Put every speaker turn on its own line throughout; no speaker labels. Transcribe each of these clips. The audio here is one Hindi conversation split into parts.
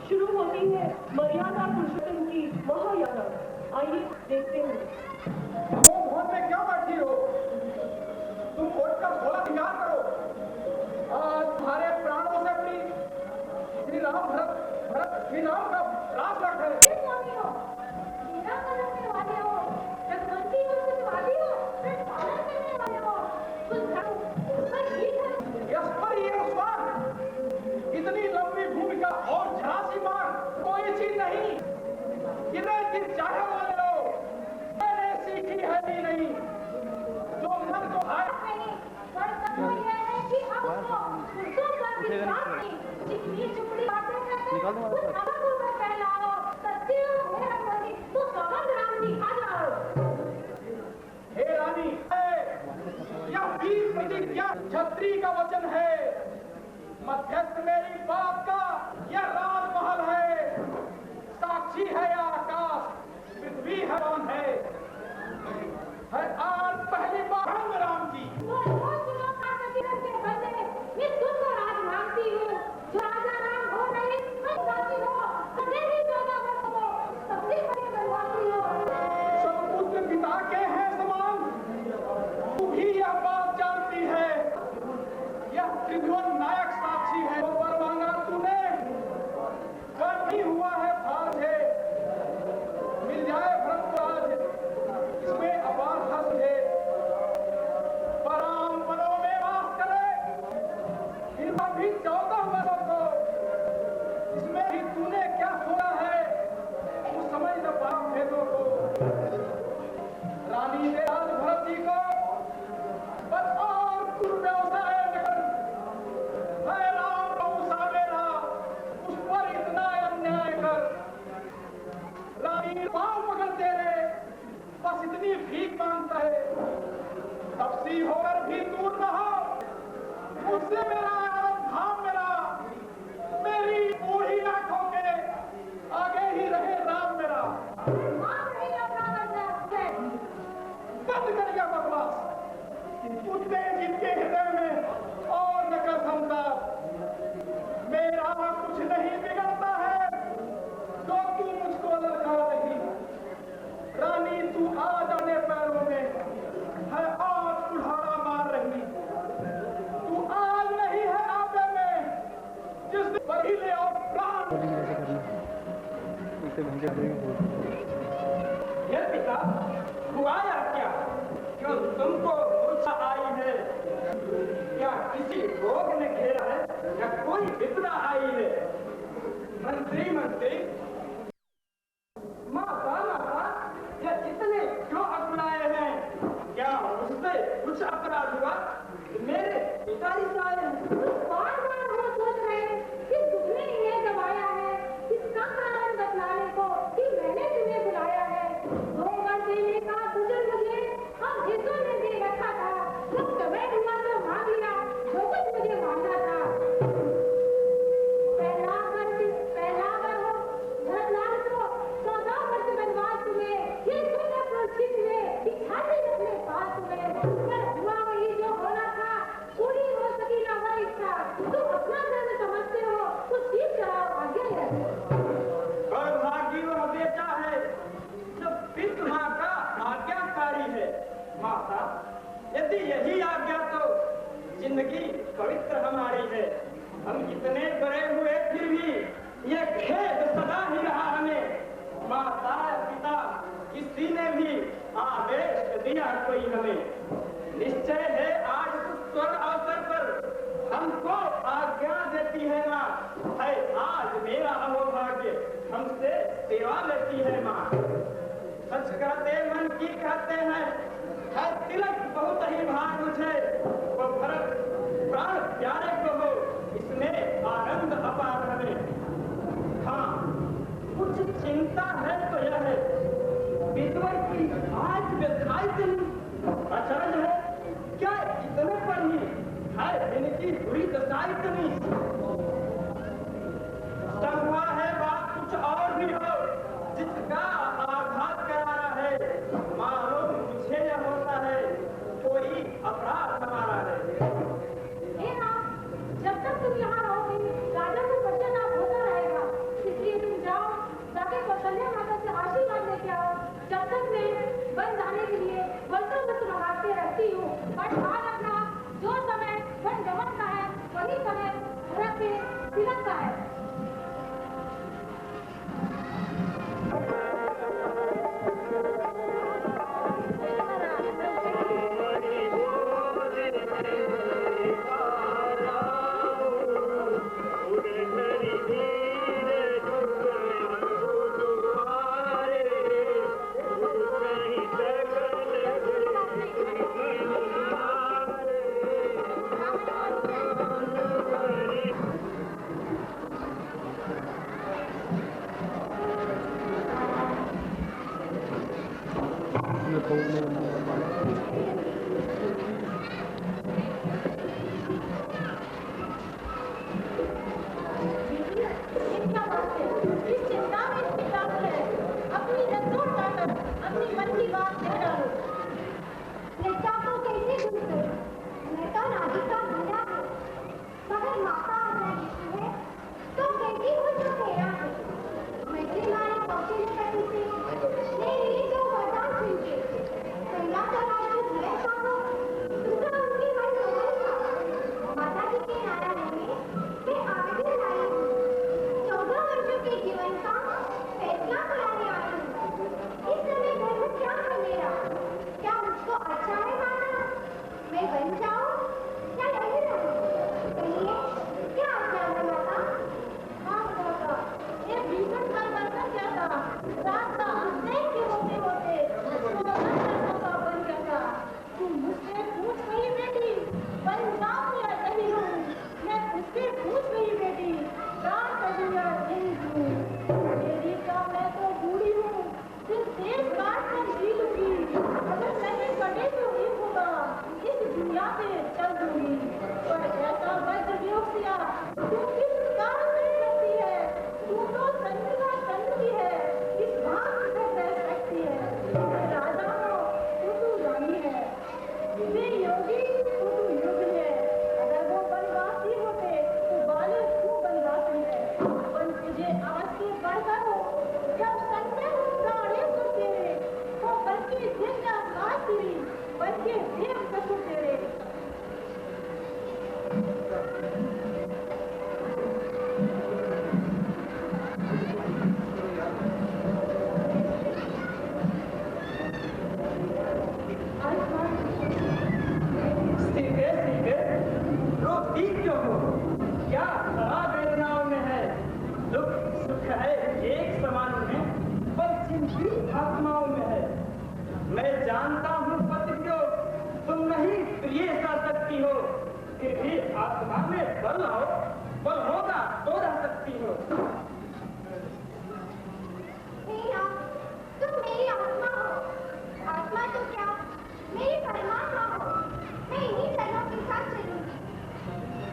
शुरू होती है मर्यादा पुरुषोत्तम की महायात्रा। आइए देखते हैं।
वो मोहन में क्या बैठी हो? तुम कोर्ट का भोला श्रृंगार करो। आज तुम्हारे प्राणों से अपनी श्री राम भरत श्री राम का राज रख है। इतनी लंबी भूमिका और झरासी मार कोई चीज नहीं। कितने दिन चाहे वाले लो, मैंने सीखी है भी नहीं। जो मन को आए हे रानी, यह वीर प्रतिज्ञा छत्री का वचन है। मध्यस्थ मेरी बात का यह राजमहल है। साक्षी है यह आकाश, पृथ्वी हैवान है आज पहली बार हम राम की। सब पुत्र पिता के हैं समान, तू भी यह बात जानती है। यह त्रिभुवन नायक साक्षी है। वो वर मांगा तूने, वर नहीं हुआ है भार है। मिल जाए भरतराज, इसमें अपार हर्ष है। पराम वनों में वास करे, इनका भी 14 वर्षों को। इसमें भी तूने क्या सोचा है, तू समझ न पाम भेदों को। रानी ने आज भरत जी को बस और कुर्व्यवसाय कर है। राम बहुसा मेरा, उस पर इतना अन्याय कर। रानी पांव पकड़ तेरे, बस इतनी भीख मांगता है। तपसी होकर भी दूर न हो मुझसे मेरा धाम मेरा। मेरी बूढ़ी आंखों के आगे ही रहे राम मेरा। बंद करिए बकवास। कुत्ते जिनके हृदय में और न कर समता। मेरा कुछ नहीं बिगड़ता है तो तू मुझको लड़का रही। रानी तू आज अपने पैरों में है, आज कुल्हाड़ा मार रही। तू आज नहीं है आपे में, जिस दिन पहले और प्राण। ये पिता हुआ या क्या? क्यों तुमको मूर्छा आई है? क्या किसी रोग ने घेरा है या कोई विपदा आई है? मंत्री माता ये जितने क्यों अपनाए हैं? क्या मुझसे कुछ अपराध हुआ? मेरे पिताजी से आए हैं।
बार-बार वो सोच रहे हैं कि तुमने इन्हें दबाया है, इसका कारण बतलाने को कि मैंने तुम्हें बुलाया है। 2 बार देने का तुझे मुझे हम हिस्सों में दे रखा था। जब समय हुआ तो मांग लिया जो कुछ मुझे मांगना था। पहला बार हो भरतलाल को 14 वर्ष बनवास हुए। ये सुना प्रोचित हुए दिखाते अपने पास हुए। पर हुआ वही जो होना था, पूरी हो सकी ना वह इच्छा। तुम अपना धर्म समझते हो तो ठीक कराओ आगे है।
और भागी वह बेटा है जो पिता माँ का आज्ञाकारी है। माता यदि यही आज्ञा तो जिंदगी पवित्र हमारी है। हम कितने बड़े हुए फिर भी ये खेद सदा ही रहा हमें। माता पिता किसी ने भी आदेश दिया कोई हमें। निश्चय है आज उस स्वर्ग अवसर पर हमको आज्ञा देती है माँ। है आज मेरा अहोभाग्य हमसे सेवा लेती है माँ। सच कहते मन की कहते हैं, है तिलक बहुत ही भाग मुझे। वो भरत प्राण प्यारे को हो, इसमें आनंद अपार हमें। हाँ कुछ चिंता है तो यह है, विधवा की आज व्यथाई से अचरज है। क्या इतने पर ही है इनकी बुरी दशाई तो नहीं? संभव है बात कुछ और भी हो जिसका आघात कराना है। मालूम मुझे यह होता है कोई अपराध हमारा है।
जब तक तुम यहाँ रहोगे राजा को बचना होता रहेगा। कन्या माता से आशीर्वाद लेके आओ। जब तक मैं वन जाने के लिए वर्षों वस्त्र मंगाते रहती हूँ, पर आज अपना जो समय वन गमन का है वही समय घर पे तिलक का है।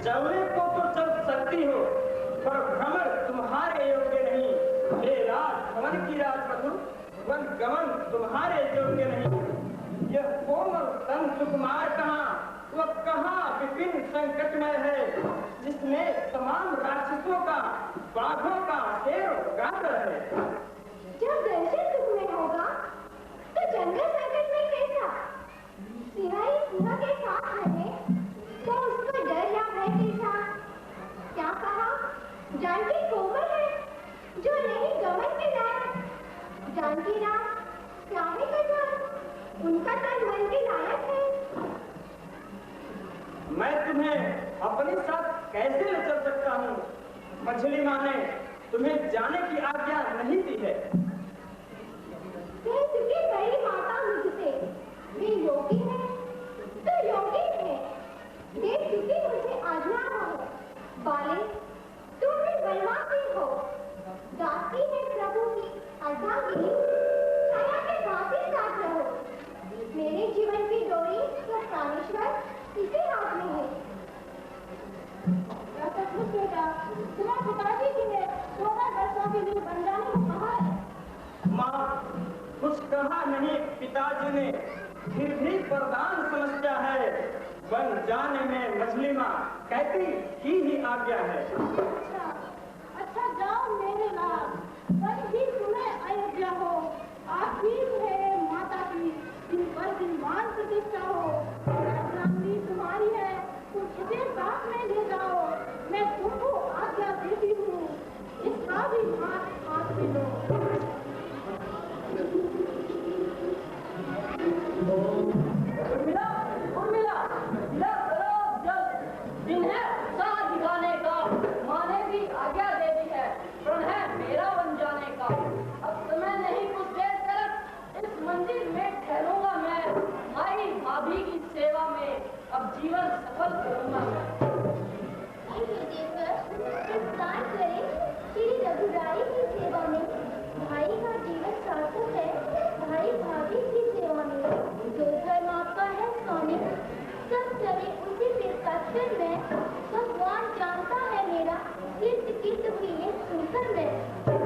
चलने को तो चल सकती हो, पर भ्रमण तुम्हारे योग्य नहीं। हे राजभवन की राजवधु, वन गमन तुम्हारे योग्य नहीं। यह कोमल तन सुकुमार कहाँ, वह कहाँ विपिन संकटमय है, जिसमें तमाम राक्षसों का, बाघों का शेर गाकर है।
जब दर्शन तुम्हें होगा तो जंगल संकट में कैसा? सिवाय सिंह के साथ रहे तो उसको डर या भय कैसा? क्या कहा? जानकी कोमल है जो नहीं गमन के लायक। जानकी राम क्या है कठोर, उनका तन मन के लायक है।
मैं तुम्हें अपने साथ कैसे ले चल सकता हूँ? मछली माँ ने तुम्हें जाने की आज्ञा नहीं दी है।
कह चुकी बड़ी माता मुझसे, वे योगी है तो योगी है। देख चुकी मुझे आज्ञा हो, बाले तुम भी बनवासी हो। दासी है प्रभु की अर्धांगिनी, छाया के साथ ही साथ रहो। मेरे जीवन की डोरी तो प्राणेश्वर इसी हाथ में है। सचमुच बेटा, तुम्हारे पिताजी जी ने 14 वर्षों के लिए बन जाने को कहा है।
माँ, कुछ कहा नहीं पिताजी ने, फिर भी वरदान समस्या है। बन जाने में मछली माँ कहती ही आज्ञा है।
अच्छा जाओ मेरे लाल, वन भी तुम्हें हो, आशीष है माता की, दिन पर दिन मान प्रतिष्ठा हो, रामनी तुम्हारी है, तुम इसे साथ में ले जाओ, मैं तुमको आज्ञा देती हूँ, इसका भी हाथ में लो।
उर्मिला, दिन है उत्साह दिखाने का, माँ ने भी आज्ञा दे दी है, प्रण है मेरा बन जाने का। अब समय नहीं कुछ देर तक इस मंदिर में ठहरूंगा मैं, भाई भाभी की सेवा में अब जीवन सफल करूंगा मैं।
श्री रघुराई की सेवा में भाई का जीवन सार्थक है, भाई भाभी की सेवा में जो धर्म आपका है स्वामी, सब चले उसी के सत्संग में, भगवान जानता है मेरा किस किस हुई है सुनकर मैं।